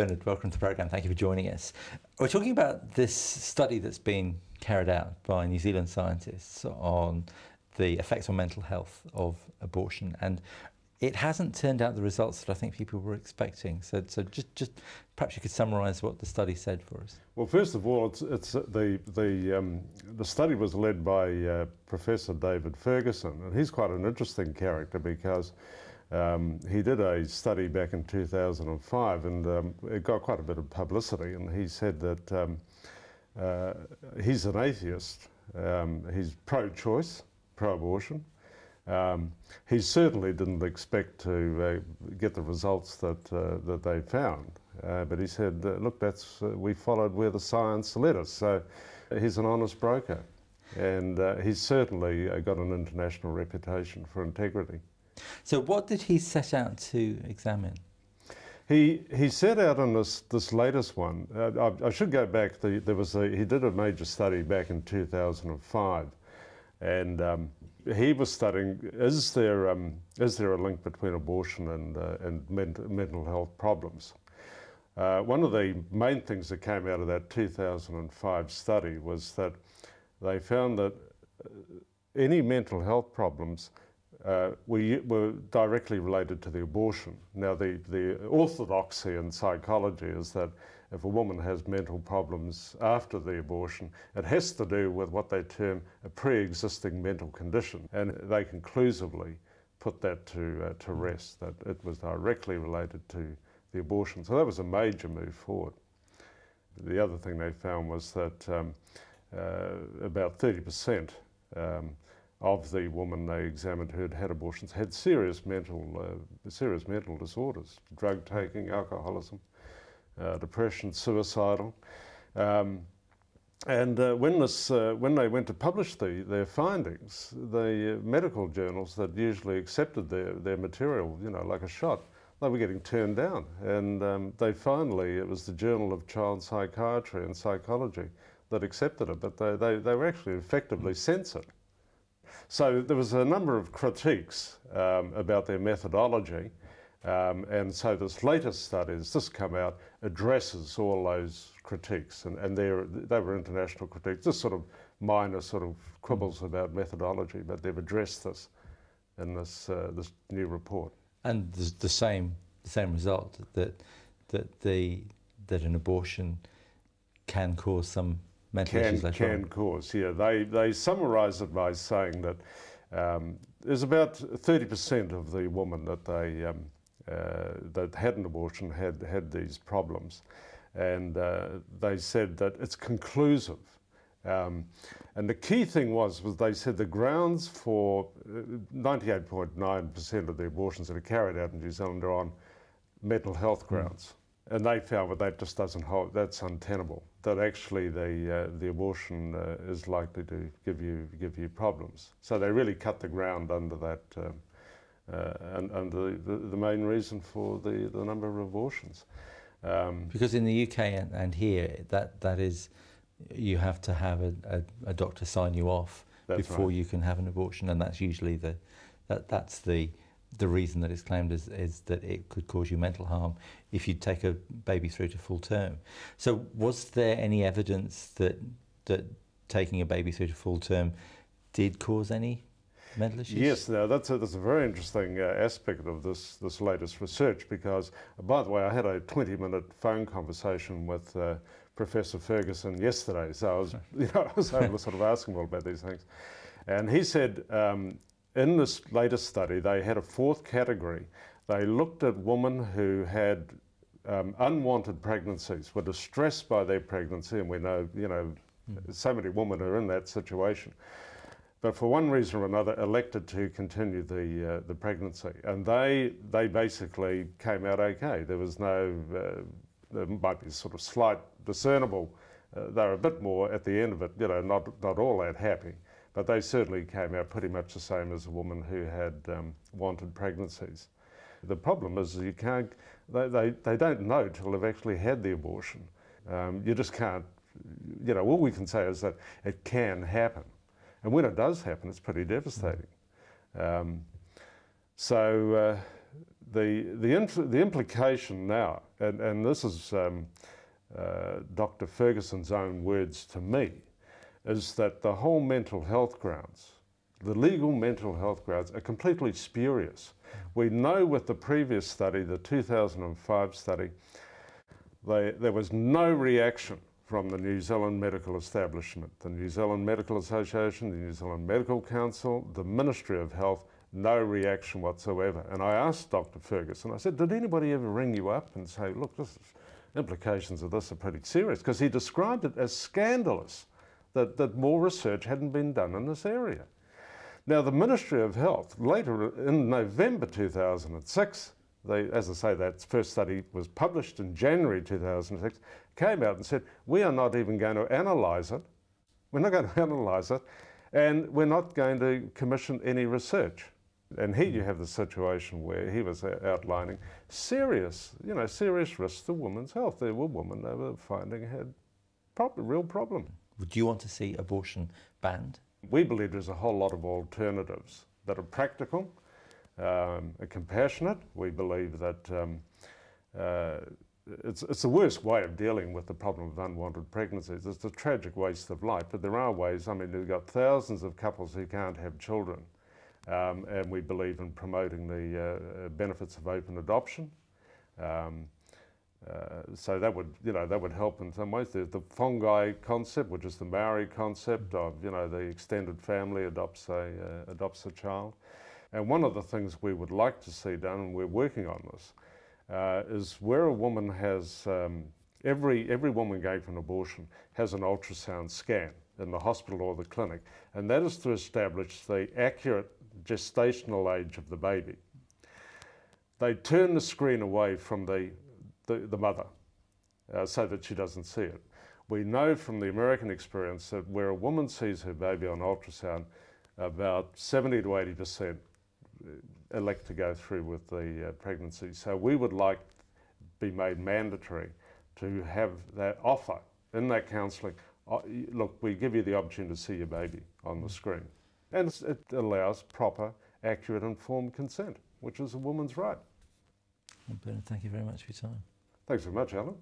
Bernard, welcome to the programme. Thank you for joining us. We're talking about this study that's been carried out by New Zealand scientists on the effects on mental health of abortion, and it hasn't turned out the results that I think people were expecting. So just perhaps you could summarise what the study said for us. Well, first of all, the study was led by Professor David Fergusson, and he's quite an interesting character because he did a study back in 2005, and it got quite a bit of publicity. And he said that he's an atheist. He's pro-choice, pro-abortion. He certainly didn't expect to get the results that they found, but he said, look, we followed where the science led us. So he's an honest broker, and he's certainly got an international reputation for integrity. So what did he set out to examine? He set out on this latest one. I should go back. He did a major study back in 2005, and he was studying, is there a link between abortion and mental health problems? One of the main things that came out of that 2005 study was that they found that any mental health problems were directly related to the abortion. Now, the orthodoxy in psychology is that if a woman has mental problems after the abortion, it has to do with what they term a pre-existing mental condition, and they conclusively put that to rest, that it was directly related to the abortion. So that was a major move forward. The other thing they found was that about 30% of the women they examined who had had abortions had serious mental disorders: drug taking, alcoholism, depression, suicidal. When they went to publish their findings, the medical journals that usually accepted their material, like a shot, they were getting turned down. And it was the Journal of Child Psychiatry and Psychology that accepted it, but they were actually effectively censored. So there was a number of critiques about their methodology, and so this latest study that's just come out addresses all those critiques, and they were international critiques, just sort of minor sort of quibbles about methodology, but they've addressed this in this new report. And the same result, that an abortion can cause some mental issues later on. Can cause, yeah. They summarise it by saying that there's about 30% of the women that that had an abortion had these problems, and they said that it's conclusive. And the key thing was they said the grounds for 98.9% of the abortions that are carried out in New Zealand are on mental health grounds. And they found that just doesn't hold, that's untenable, that actually the abortion is likely to give you problems. So they really cut the ground under that, under the main reason for the number of abortions. Because in the UK and here, that is, you have to have a doctor sign you off before you can have an abortion, and that's usually that's the reason that it's claimed is that it could cause you mental harm if you take a baby through to full term. So was there any evidence that taking a baby through to full term did cause any mental issues? Yes, now that's a very interesting aspect of this latest research, because, by the way, I had a 20-minute phone conversation with Professor Fergusson yesterday, so I was able to sort of ask him all about these things. And he said, in this latest study, they had a fourth category. They looked at women who had unwanted pregnancies, were distressed by their pregnancy, and we know, so many women are in that situation, but for one reason or another elected to continue the pregnancy. And they basically came out okay. There was no, there might be sort of slight discernible, they're a bit more at the end of it, not all that happy. But they certainly came out pretty much the same as a woman who had wanted pregnancies. The problem is you can't, they don't know till they've actually had the abortion. You just can't, all we can say is that it can happen. And when it does happen, it's pretty devastating. So the implication now, and this is Dr. Fergusson's own words to me, is that the whole mental health grounds, the legal mental health grounds, are completely spurious. We know with the previous study, the 2005 study, there was no reaction from the New Zealand medical establishment, the New Zealand Medical Association, the New Zealand Medical Council, the Ministry of Health, no reaction whatsoever. And I asked Dr. Fergusson, I said, did anybody ever ring you up and say, look, implications of this are pretty serious? Because he described it as scandalous that more research hadn't been done in this area. Now, the Ministry of Health, later in November 2006, as I say, that first study was published in January 2006, came out and said, we are not even going to analyse it. We're not going to analyse it, and we're not going to commission any research. And here you have the situation where he was outlining serious risks to women's health. There were women they were finding had real problem. Would you want to see abortion banned? We believe there's a whole lot of alternatives that are practical, compassionate. We believe that it's the worst way of dealing with the problem of unwanted pregnancies. It's a tragic waste of life, but there are ways. I mean, we've got thousands of couples who can't have children. And we believe in promoting the benefits of open adoption. So that would help in some ways. There's the fungi concept, which is the Maori concept of the extended family adopts a child. And one of the things we would like to see done, and we're working on this, is where a woman has every woman going for an abortion has an ultrasound scan in the hospital or the clinic, and that is to establish the accurate gestational age of the baby. They turn the screen away from the mother so that she doesn't see it. We know from the American experience that where a woman sees her baby on ultrasound, about 70 to 80% elect to go through with the pregnancy. So we would like be made mandatory to have that offer in that counselling. Look, we give you the opportunity to see your baby on the screen. And it allows proper, accurate, informed consent, which is a woman's right. Well, Bernard, thank you very much for your time. Thanks very much, Alan.